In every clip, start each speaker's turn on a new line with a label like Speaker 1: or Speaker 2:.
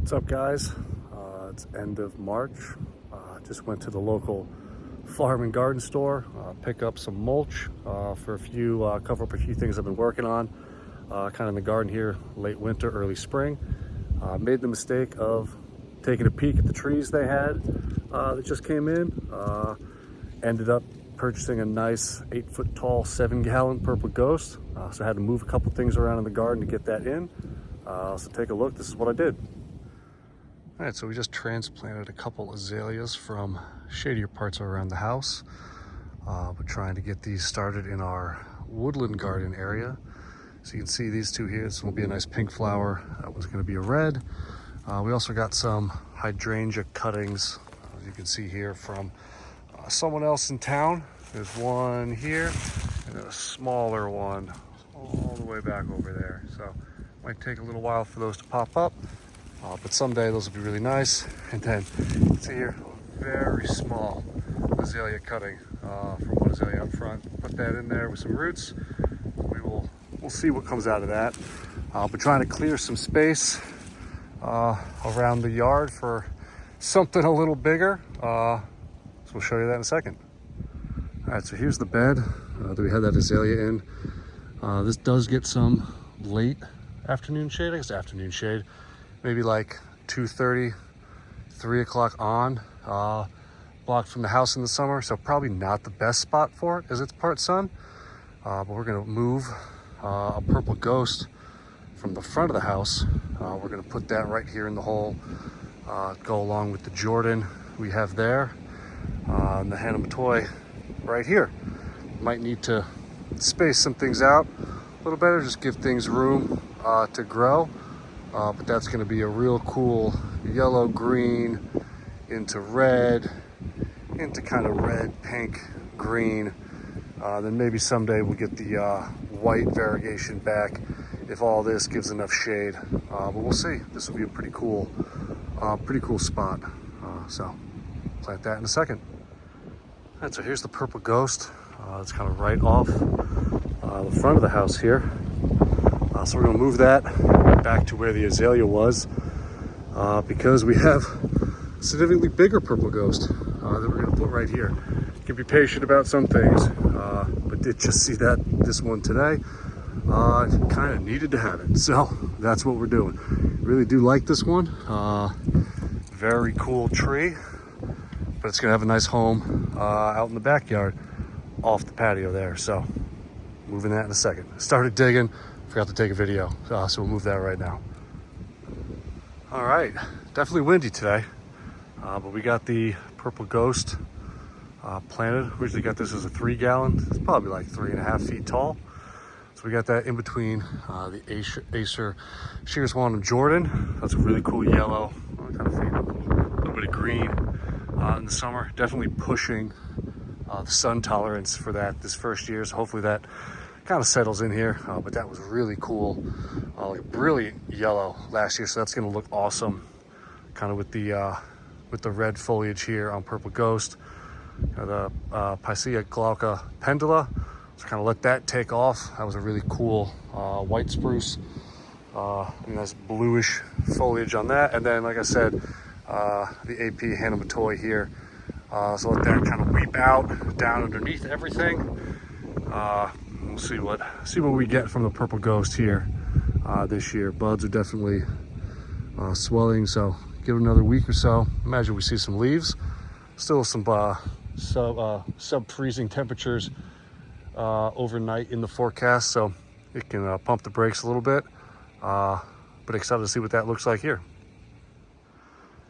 Speaker 1: What's up, guys? It's end of March. Just went to the local farm and garden store, pick up some mulch for cover up a few things I've been working on kind of in the garden here, late winter, early spring. Made the mistake of taking a peek at the trees they had that just came in. Ended up purchasing a nice 8-foot tall, 7-gallon purple ghost. So I had to move a couple things around in the garden to get that in. So take a look. This is what I did. All right, so we just transplanted a couple azaleas from shadier parts around the house. We're trying to get these started in our woodland garden area. So you can see these two here. This will be a nice pink flower. That one's going to be a red. We also got some hydrangea cuttings, as you can see here, from someone else in town. There's one here and then a smaller one all the way back over there. So it might take a little while for those to pop up. But someday those will be really nice. And then you can see here, a very small azalea cutting from one azalea up front. Put that in there with some roots. We'll see what comes out of that. But trying to clear some space around the yard for something a little bigger. So we'll show you that in a second. All right, so here's the bed that we had that azalea in. This does get some late afternoon shade, I guess afternoon shade. Maybe like 2:30, 3 o'clock on, blocked from the house in the summer. So probably not the best spot for it as it's part sun. But we're gonna move a purple ghost from the front of the house. We're gonna put that right here in the hole, go along with the Jordan we have there, and the Hannah toy right here. Might need to space some things out a little better, just give things room to grow. But that's going to be a real cool yellow green into red, into kind of red, pink, green. Then maybe someday we'll get the white variegation back if all this gives enough shade. But we'll see. This will be a pretty cool spot. So plant that in a second. All right, so here's the purple ghost. It's kind of right off the front of the house here. So we're gonna move that back to where the azalea was because we have a significantly bigger purple ghost that we're gonna put right here. You can be patient about some things, but did just see this one today. Kind of needed to have it, so that's what we're doing. Really do like this one. Very cool tree, but it's gonna have a nice home out in the backyard off the patio there. So moving that in a second. Started digging. Forgot to take a video, so we'll move that right now. All right, definitely windy today, but we got the purple ghost planted. Originally got this as a 3-gallon. It's probably like 3.5 feet tall. So we got that in between the acer Shears Wand Jordan. That's a really cool yellow, kind of fading up a little bit of green in the summer. Definitely pushing the sun tolerance for that this first year. So hopefully that kind of settles in here, but that was really cool, like brilliant yellow last year. So that's going to look awesome, kind of with the red foliage here on purple ghost. The Picea glauca pendula. So kind of let that take off. That was a really cool white spruce. Nice bluish foliage on that. And then, like I said, the AP Hannah toy here. So let that kind of weep out down underneath everything. We'll see what we get from the purple ghost here this year. Buds are definitely swelling, so give it another week or so. Imagine we see some leaves. Still some sub-freezing temperatures overnight in the forecast, so it can pump the brakes a little bit. But excited to see what that looks like here.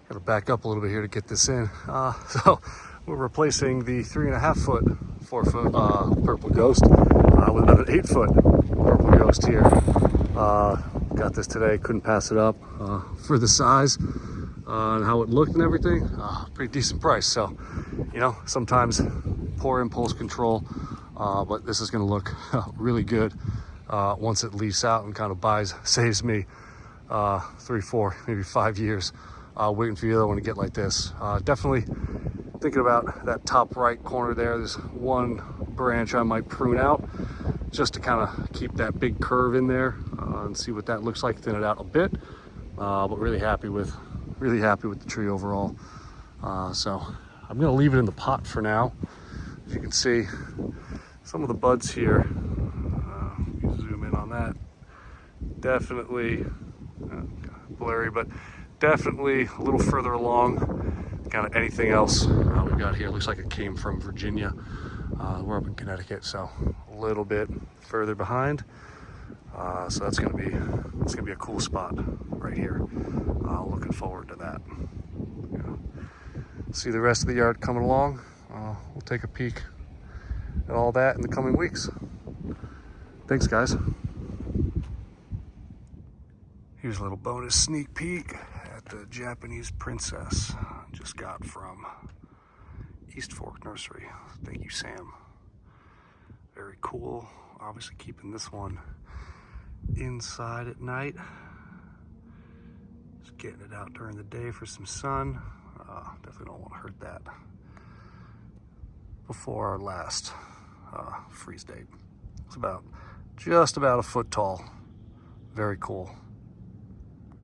Speaker 1: Got to back up a little bit here to get this in. So we're replacing the 3.5-foot, 4-foot purple ghost with about an 8-foot purple ghost here. Got this today, couldn't pass it up for the size and how it looked and everything. Pretty decent price. So, you know, sometimes poor impulse control, but this is going to look really good once it leaves out and kind of saves me 3, 4, maybe 5 years waiting for the other one to get like this. Definitely thinking about that top right corner there. There's one branch I might prune out just to kind of keep that big curve in there and see what that looks like, thin it out a bit. but really happy with the tree overall. So I'm gonna leave it in the pot for now. If you can see some of the buds here, you zoom in on that. Definitely blurry, but definitely a little further along. Kind of anything else we've got here looks like it came from Virginia. We're up in Connecticut, so a little bit further behind. So that's gonna be a cool spot right here. Looking forward to that. Yeah. See the rest of the yard coming along. We'll take a peek at all that in the coming weeks. Thanks, guys. Here's a little bonus sneak peek at the Japanese princess I just got from East Fork Nursery. Thank you, Sam. Very cool. Obviously keeping this one inside at night. Just getting it out during the day for some sun. Definitely don't want to hurt that before our last freeze date. It's just about a foot tall. Very cool.